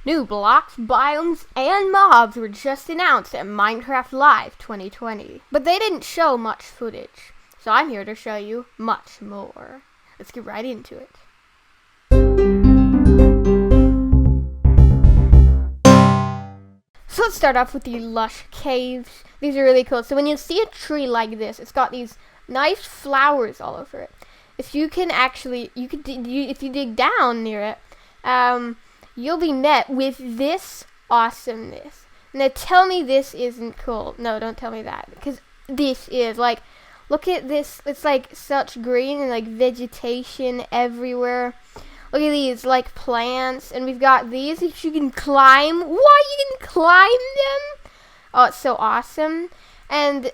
New blocks, biomes, and mobs were just announced at Minecraft Live 2020. But they didn't show much footage, so I'm here to show you much more. Let's get right into it. So let's start off with the Lush caves. These are really cool. So when you see a tree like this, it's got these nice flowers all over it. If you can actually, if you dig down near it, you'll be met with this awesomeness. Now tell me this isn't cool. No, don't tell me that, because this is, like, look at this. It's like such green and like vegetation everywhere. Look at these, like, plants, and we've got these that you can climb. What? You can climb them? Oh, it's so awesome. And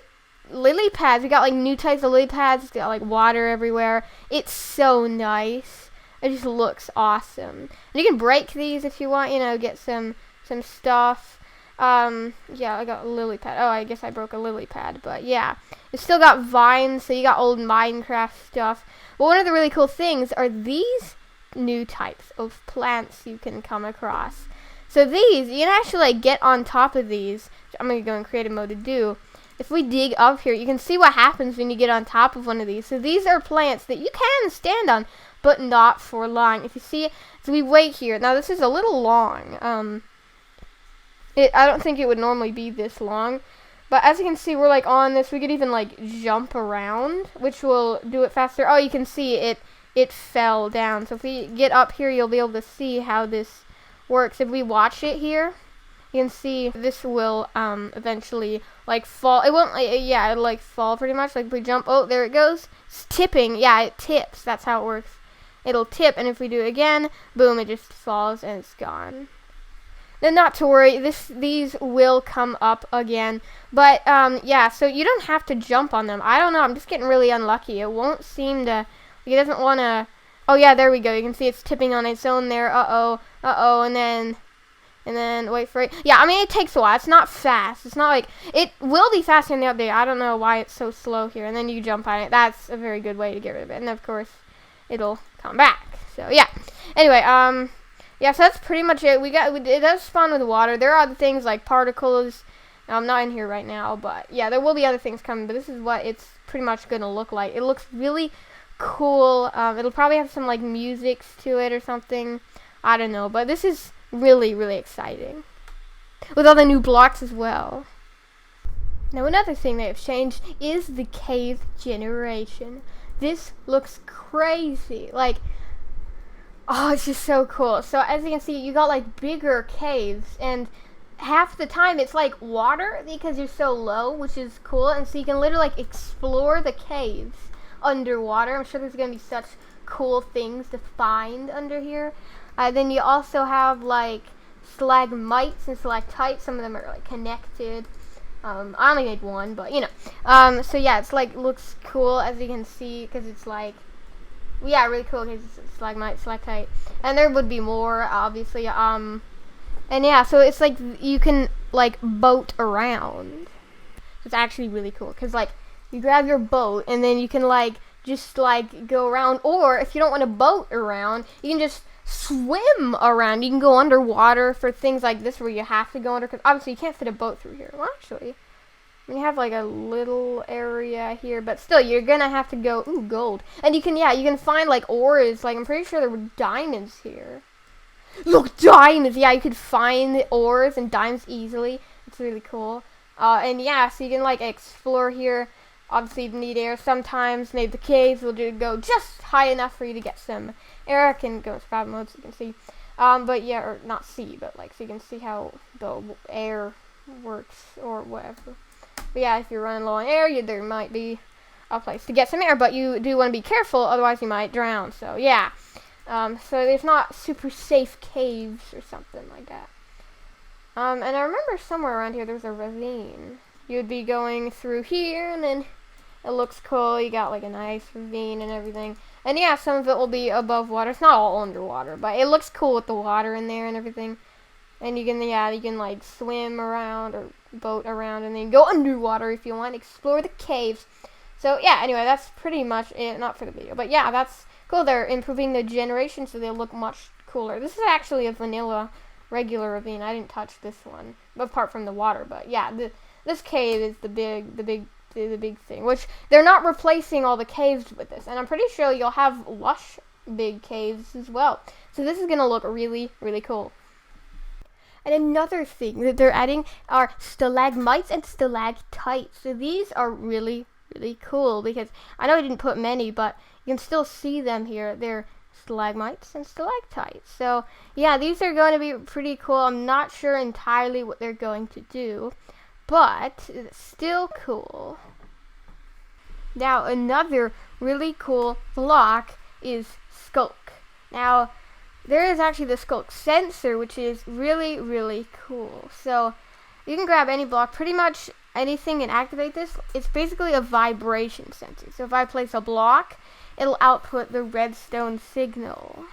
lily pads. We got like new types of lily pads. It's got like water everywhere. It's so nice. It just looks awesome. And you can break these if you want, you know, get some stuff. Yeah, I got a lily pad. Oh, I guess I broke a lily pad, but yeah. It's still got vines, so you got old Minecraft stuff. But one of the really cool things are these new types of plants you can come across. So these, you can actually like get on top of these, which I'm going to go in creative mode to do. If we dig up here, you can see what happens when you get on top of one of these. So these are plants that you can stand on, but not for long. If you see, so we wait here. Now this is a little long. I don't think it would normally be this long. But as you can see, we're like on this. We could even like jump around, which will do it faster. Oh, you can see it fell down. So if we get up here, you'll be able to see how this works. If we watch it here, you can see this will eventually like fall. It won't, yeah, it'll like fall pretty much. Like if we jump, oh, there it goes. It's tipping. Yeah, it tips. That's how it works. It'll tip, and if we do it again, boom, it just falls and it's gone. Then not to worry, these will come up again. But yeah, so you don't have to jump on them. I don't know. I'm just getting really unlucky. It won't seem to. It doesn't want to. Oh yeah, there we go. You can see it's tipping on its own there. And then wait for it. Yeah, I mean it takes a while. It's not fast. It's not like it will be fast in the update. I don't know why it's so slow here. And then you jump on it. That's a very good way to get rid of it. And of course, it'll come back. So yeah. Anyway, yeah. So that's pretty much it. It does spawn with water. There are other things like particles. I'm not in here right now, but yeah, there will be other things coming. But this is what it's pretty much gonna look like. It looks really cool. It'll probably have some like musics to it or something. I don't know, but this is really, really exciting with all the new blocks as well. Now another thing they have changed is the cave generation. This looks crazy. Like, oh, it's just so cool. So as you can see, you got like bigger caves, and half the time it's like water because you're so low, which is cool. And so you can literally like explore the caves underwater. I'm sure there's gonna be such cool things to find under here. Then you also have like stalagmites and stalactites. Some of them are like connected. I only made one, but you know. So yeah, it's like looks cool as you can see because it's like, yeah, really cool because it's stalagmite, stalactite, and there would be more obviously. And yeah, so it's like you can like boat around. It's actually really cool because like you grab your boat and then you can like just like go around, or if you don't want to boat around, you can just swim around. You can go underwater for things like this where you have to go under, because obviously you can't fit a boat through here. Well, actually, you have like a little area here, but still you're gonna have to go. Ooh, gold. And you can find like ores. Like I'm pretty sure there were diamonds here. Look, diamonds. Yeah, you could find the ores and diamonds easily. It's really cool. And yeah, so you can like explore here. Obviously, you need air sometimes. Maybe the caves will go just high enough for you to get some air. I can go in survival mode so you can see. But yeah, or not see, but like so you can see how the air works or whatever. But yeah, if you're running low on air, there might be a place to get some air, but you do want to be careful, otherwise you might drown. So yeah, so there's not super safe caves or something like that. And I remember somewhere around here there's a ravine. You'd be going through here, and then it looks cool. You got like a nice ravine and everything. And yeah, some of it will be above water. It's not all underwater, but it looks cool with the water in there and everything. And you can like swim around or boat around, and then go underwater if you want. Explore the caves. So yeah, anyway, that's pretty much it. Not for the video, but yeah, that's cool. They're improving the generation so they look much cooler. This is actually a vanilla regular ravine. I didn't touch this one, apart from the water. But yeah, this cave is the big thing. Which they're not replacing all the caves with this, and I'm pretty sure you'll have Lush big caves as well. So this is gonna look really, really cool. And another thing that they're adding are stalagmites and stalactites. So these are really, really cool because I know I didn't put many, but you can still see them here. They're stalagmites and stalactites. So yeah, these are going to be pretty cool. I'm not sure entirely what they're going to do, but it's still cool. Now another really cool block is Skulk. Now there is actually the Skulk Sensor, which is really, really cool. So you can grab any block, pretty much anything, and activate this. It's basically a vibration sensor. So if I place a block, it'll output the redstone signal.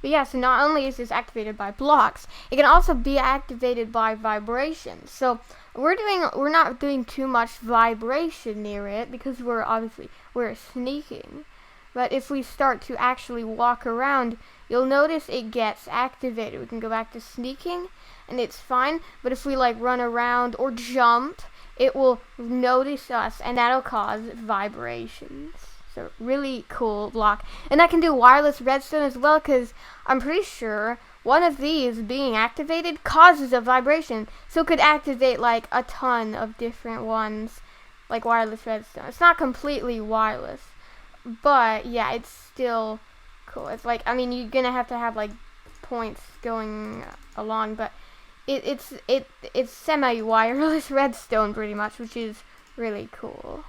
But yeah, so not only is this activated by blocks, it can also be activated by vibrations. So we're not doing too much vibration near it because we're sneaking. But if we start to actually walk around, you'll notice it gets activated. We can go back to sneaking, and it's fine. But if we like run around or jump, it will notice us, and that'll cause vibrations. So really cool block. And I can do wireless redstone as well, because I'm pretty sure one of these being activated causes a vibration. So it could activate like a ton of different ones, like wireless redstone. It's not completely wireless, but yeah, it's still cool. It's like, I mean, you're gonna have to have like points going along, but it's semi-wireless redstone pretty much, which is really cool.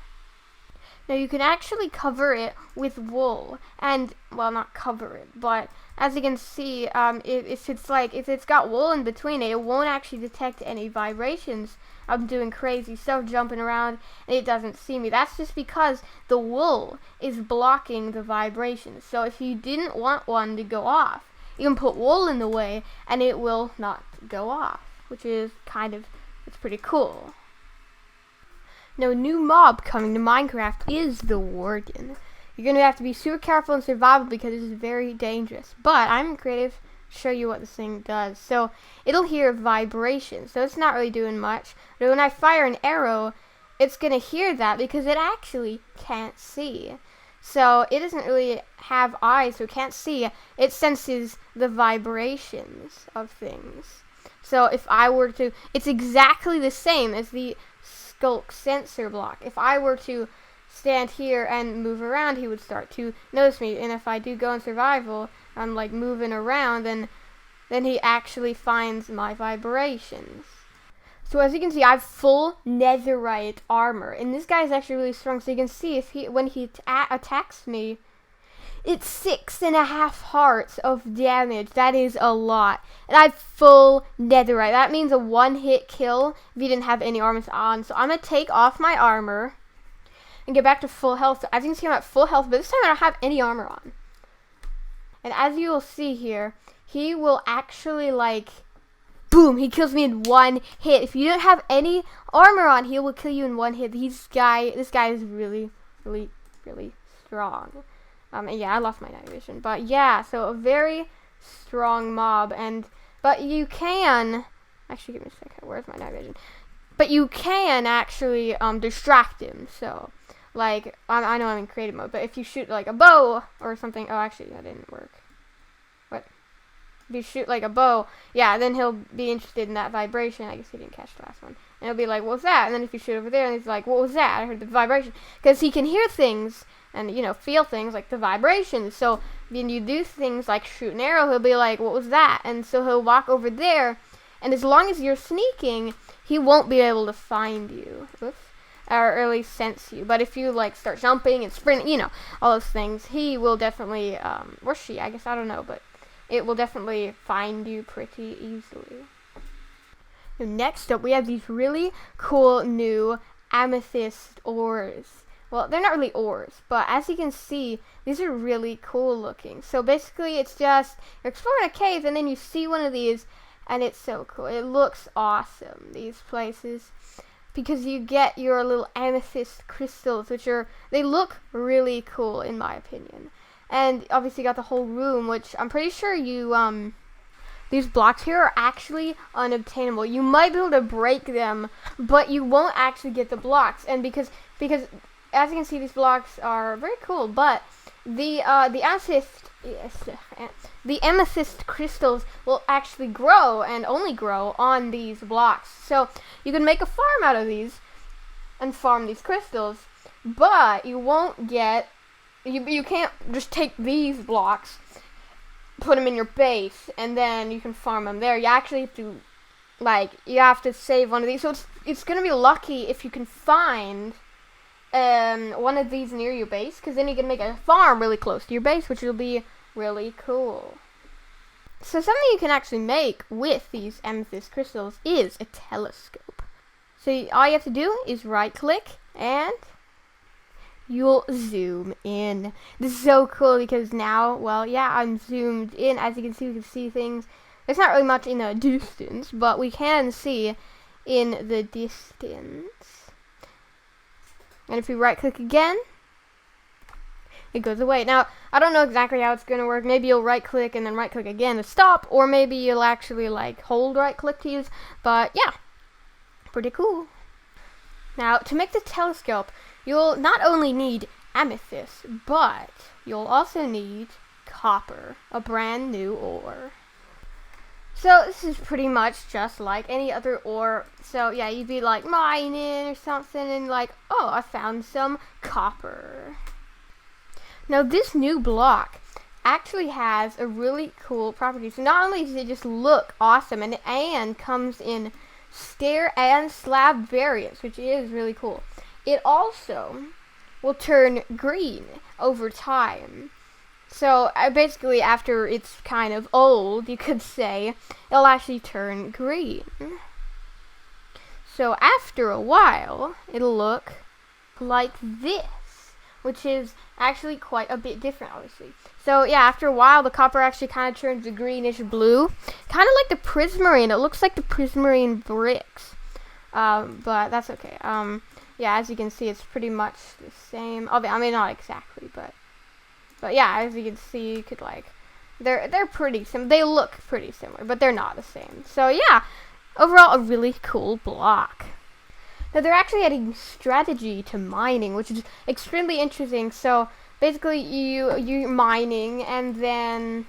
Now you can actually cover it with wool, and well, not cover it, but as you can see, if it's got wool in between it won't actually detect any vibrations. I'm doing crazy stuff, jumping around, and it doesn't see me. That's just because the wool is blocking the vibrations. So if you didn't want one to go off, you can put wool in the way, and it will not go off, which is it's pretty cool. Now, a new mob coming to Minecraft is the Warden. You're going to have to be super careful in survival because it is very dangerous. But I'm creative to show you what this thing does. So it'll hear vibrations. So it's not really doing much. But when I fire an arrow, it's going to hear that because it actually can't see. So it doesn't really have eyes, so it can't see. It senses the vibrations of things. So if I were to, it's exactly the same as the Skulk Sensor block. If I were to stand here and move around, he would start to notice me. And if I do go in survival, I'm like moving around, then he actually finds my vibrations. So as you can see, I have full netherite armor, and this guy is actually really strong. So you can see when he attacks me, it's 6.5 hearts of damage. That is a lot. And I have full netherite. That means a one-hit kill if you didn't have any armor on. So I'm going to take off my armor and get back to full health. So as you can see, I'm at full health, but this time I don't have any armor on. And as you will see here, he will actually like, boom, he kills me in one hit. If you don't have any armor on, he will kill you in one hit. This guy is really, really, really strong. And yeah, I lost my night vision. But yeah, so a very strong mob. But you can, actually give me a second, where's my night vision? But you can actually distract him. So, like, I know I'm in creative mode, but if you shoot like a bow or something, oh, actually that didn't work. What? If you shoot like a bow, yeah, then he'll be interested in that vibration. I guess he didn't catch the last one. And he'll be like, what was that? And then if you shoot over there, and he's like, what was that? I heard the vibration. Because he can hear things and, you know, feel things like the vibrations. So when you do things like shoot an arrow, he'll be like, what was that? And so he'll walk over there, and as long as you're sneaking, he won't be able to find you. Oops. Or at least sense you. But if you like start jumping and sprinting, you know, all those things, he will definitely, or she, I guess, I don't know, but it will definitely find you pretty easily. So next up, we have these really cool new amethyst ores. Well, they're not really ores, but as you can see, these are really cool looking. So basically, it's just, you're exploring a cave, and then you see one of these, and it's so cool. It looks awesome, these places, because you get your little amethyst crystals, which they look really cool, in my opinion. and obviously you got the whole room, which I'm pretty sure you these blocks here are actually unobtainable. You might be able to break them, but you won't actually get the blocks. And because as you can see, these blocks are very cool, but the amethyst crystals will actually grow and only grow on these blocks. So you can make a farm out of these and farm these crystals, but you won't get you can't just take these blocks, put them in your base, and then you can farm them there. You actually have to you have to save one of these. So it's gonna be lucky if you can find one of these near your base, because then you can make a farm really close to your base, which will be really cool. So something you can actually make with these amethyst crystals is a telescope. So all you have to do is right click and you'll zoom in. This is so cool because now, well, yeah, I'm zoomed in. As you can see, we can see things. There's not really much in the distance, but we can see in the distance. And if we right click again, it goes away. Now, I don't know exactly how it's going to work. Maybe you'll right click and then right click again to stop, or maybe you'll actually hold right click to use. But yeah, pretty cool. Now, to make the telescope, you'll not only need amethyst, but you'll also need copper, a brand new ore. So this is pretty much just like any other ore. So yeah, you'd be mining or something and oh, I found some copper. Now this new block actually has a really cool property. So not only does it just look awesome, and comes in stair and slab variants, which is really cool. It also will turn green over time. So basically, after it's kind of old, you could say, it'll actually turn green. So after a while, it'll look like this, which is actually quite a bit different, obviously. So yeah, after a while, the copper actually kind of turns a greenish blue, kind of like the prismarine. It looks like the prismarine bricks, but that's okay. Yeah, as you can see, it's pretty much the same. I mean, not exactly, but yeah, as you can see, you could they're pretty similar. They look pretty similar, but they're not the same. So yeah, overall, a really cool block. Now they're actually adding strategy to mining, which is extremely interesting. So basically, you're mining, and then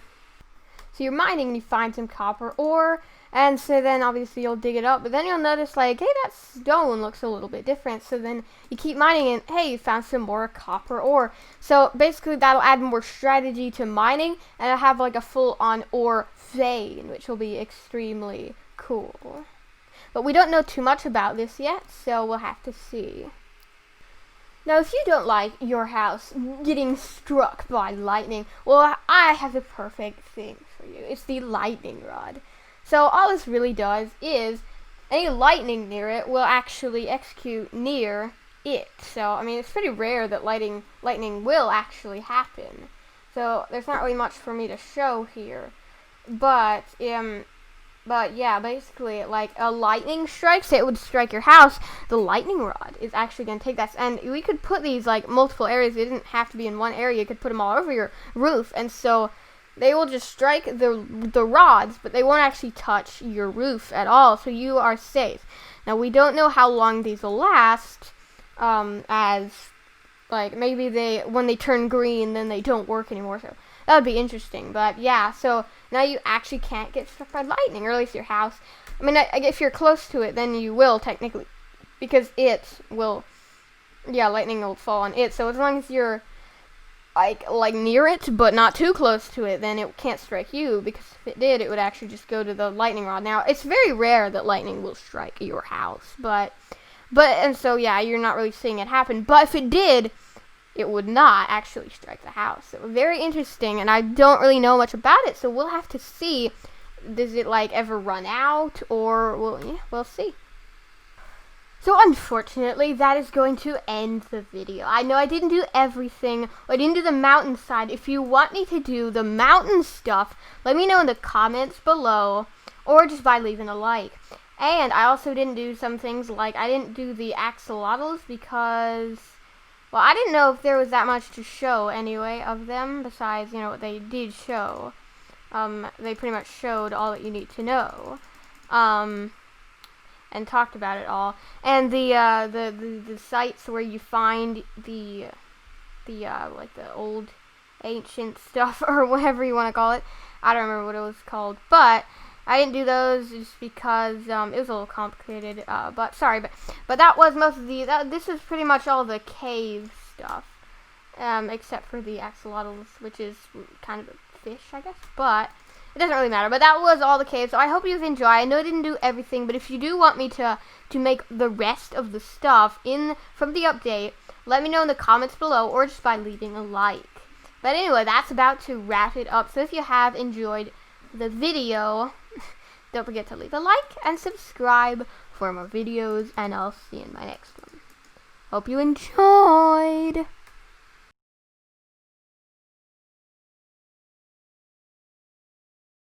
you're mining and you find some copper ore. And so then obviously you'll dig it up, but then you'll notice hey, that stone looks a little bit different. So then you keep mining and hey, you found some more copper ore. So basically that'll add more strategy to mining, and it'll have a full-on ore vein, which will be extremely cool. But we don't know too much about this yet, so we'll have to see. Now, if you don't like your house getting struck by lightning, well, I have the perfect thing for you. It's the lightning rod. So all this really does is any lightning near it will actually execute near it. So, I mean, it's pretty rare that lightning will actually happen. So there's not really much for me to show here. But yeah, basically, a lightning strike, say it would strike your house, the lightning rod is actually going to take that. And we could put these, multiple areas. It didn't have to be in one area. You could put them all over your roof. And so they will just strike the rods, but they won't actually touch your roof at all, so you are safe. Now, we don't know how long these will last, as, maybe when they turn green, then they don't work anymore, so that would be interesting. But, yeah, so now you actually can't get struck by lightning, or at least your house. I mean, if you're close to it, then you will, technically, because lightning will fall on it, so as long as you're near it, but not too close to it, then it can't strike you, because if it did, it would actually just go to the lightning rod. Now, it's very rare that lightning will strike your house, and so, yeah, you're not really seeing it happen, but if it did, it would not actually strike the house. So, very interesting, and I don't really know much about it, so we'll have to see. Does it, ever run out, or, we'll see. So unfortunately, that is going to end the video. I know I didn't do everything. I didn't do the mountainside. If you want me to do the mountain stuff, let me know in the comments below, or just by leaving a like. And I also didn't do some things I didn't do the axolotls because Well, I didn't know if there was that much to show anyway of them, besides, you know, what they did show. They pretty much showed all that you need to know. And talked about it all. And the sites where you find the like the old ancient stuff or whatever you want to call it. I don't remember what it was called, but I didn't do those just because it was a little complicated. But sorry, but that was most of the. This is pretty much all the cave stuff, except for the axolotls, which is kind of a fish, I guess. But it doesn't really matter. But that was all the caves. So I hope you've enjoyed. I know I didn't do everything, but if you do want me to make the rest of the stuff from the update, let me know in the comments below, or just by leaving a like. But anyway, that's about to wrap it up. So if you have enjoyed the video, don't forget to leave a like and subscribe for more videos, and I'll see you in my next one. Hope you enjoyed!